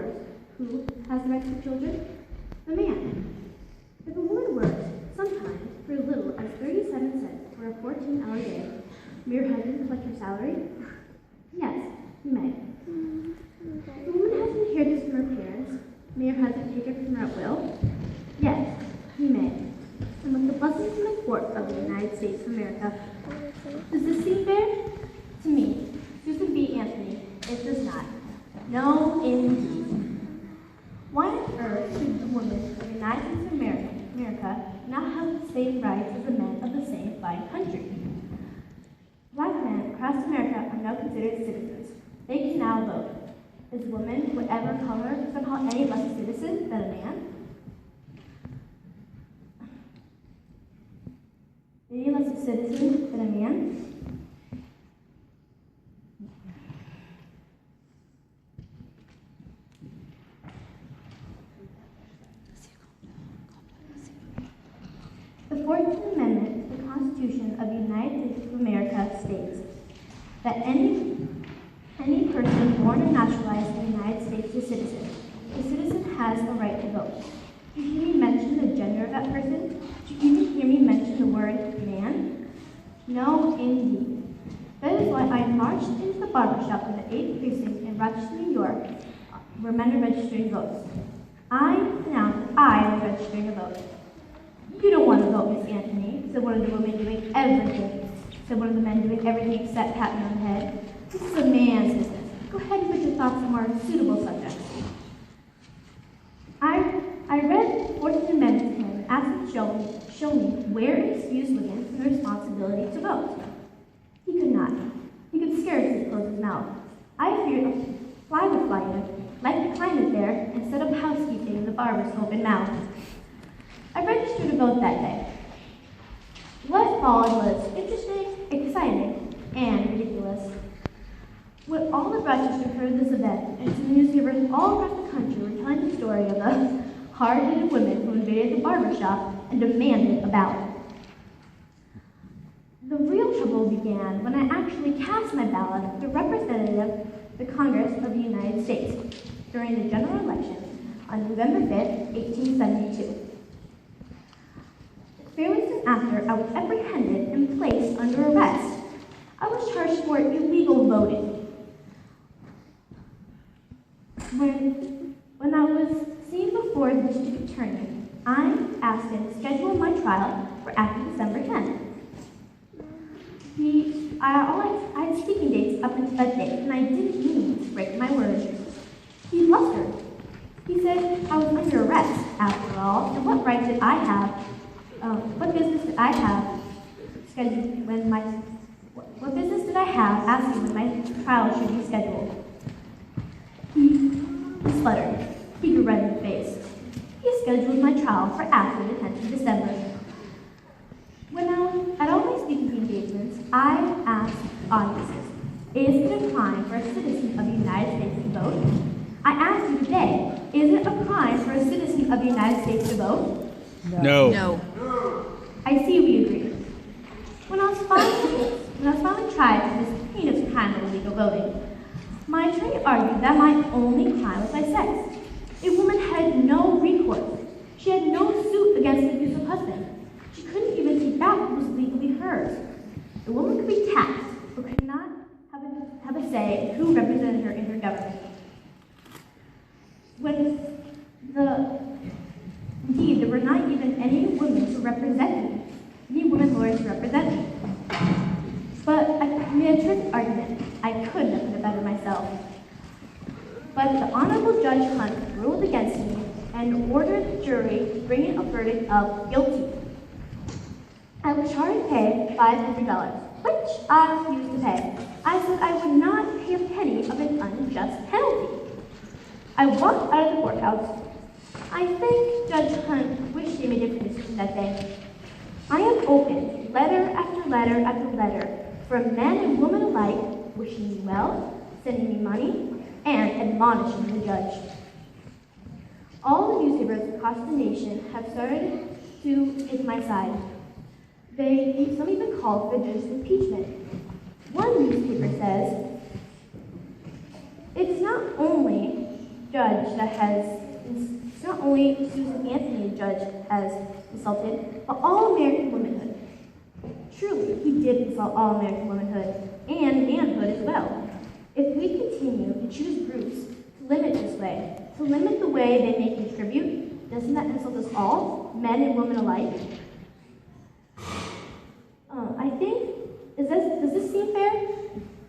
yours, who has the rights for children? The man. If a woman works, sometimes for as little as 37 cents for a 14-hour day, may her husband collect her salary? Yes, he may. If a woman has inheritance from her parents, may her husband take it from her at will? Yes, he may. And with the blessings and the court of the United States of America, does this seem fair? To me, Susan B. Anthony, it does not. No, indeed. Why on earth should the women of the United States of America not have the same rights as the men of the same fine country? Black men across America are now considered citizens. They can now vote. Is a woman, whatever color, somehow any less a citizen than a man? Any less a citizen than a man? The 14th Amendment to the Constitution of the United States of America states that any person born and naturalized in the United States is a citizen. The citizen has a right to vote. Did you hear me mention the gender of that person? Did you even hear me mention the word man? No, indeed. That is why I marched into the barbershop in the 8th precinct in Rochester, New York, where men are registering votes. I announced I was registering a vote. You don't want to vote, Miss Anthony, said one of the women doing everything. Said one of the men doing everything except pat me on the head. This is a man's business. Go ahead and put your thoughts on more suitable subjects. I read the 14th Amendment to him and asked him to show me where it excused women from the responsibility to vote. He could not. He could scarcely close his mouth. I feared a fly would fly in, like the climate there, and set up housekeeping in the barber's open mouth. I registered to vote that day. What followed was interesting, exciting, and ridiculous. When all of Rochester heard this event, and some newspapers all across the country were telling the story of the hard-headed women who invaded the barber shop and demanded a ballot. The real trouble began when I actually cast my ballot for the representative of the Congress of the United States during the general election on November 5th, 1872. Fairly soon after, I was apprehended and placed under arrest. I was charged for illegal voting. When I was seen before the district attorney, I asked him to schedule my trial for after December 10th. I had speaking dates up until that date, and I didn't mean to break my word. He blustered. He said I was under arrest, after all, and what right did I have, what business did I have scheduled when my, what business did I have asking when my trial should be scheduled? He spluttered. He grew red in the face. He scheduled my trial for after the 10th of December. When at all my speaking engagements, I asked audiences, is it a crime for a citizen of the United States to vote? I ask you today, is it a crime for a citizen of the United States to vote? No. I see we agree. When I was finally tried for this heinous crime of illegal voting, my attorney argued that my only crime was my sex. A woman had no recourse. She had no suit against an abusive husband. She couldn't even take back what was legally hers. The woman could be taxed, but could not have a say in who represented her in her government. Indeed, there were not even any women to represent me, any women lawyers to represent me. But I made a trick argument. I couldn't have put it better myself. But the Honorable Judge Hunt ruled against me and ordered the jury to bring in a verdict of guilty. I was charged to pay $500, which I refused to pay. I said I would not pay a penny of an unjust penalty. I walked out of the courthouse. I think Judge Hunt wished he made a different decision that day. I have opened letter after letter after letter from men and women alike, wishing me well, sending me money, and admonishing the judge. All the newspapers across the nation have started to take my side. Some even called for the judge's impeachment. One newspaper says, it's not only judge that has, it's not only Susan Anthony, the judge, has insulted, but all American womanhood. Truly, he did insult all American womanhood and manhood as well. If we continue to choose groups to limit this way, to limit the way they may contribute, doesn't that insult us all, men and women alike? Does this seem fair?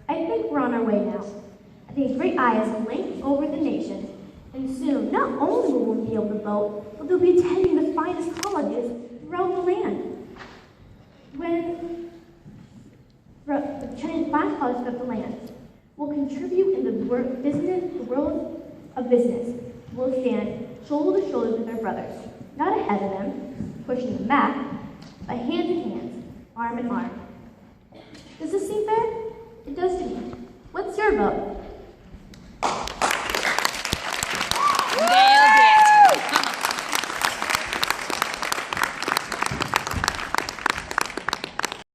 I think we're on our way now. I think great eyes will blink over the nation, and soon not only will women be able to vote, but they'll be attending the finest colleges throughout the land. Attending finest colleges throughout the land will contribute in the world of business. We'll stand shoulder to shoulder with our brothers, not ahead of them, pushing them back, but hand in hand, arm in arm. Does this seem fair? It does to me. What's your vote?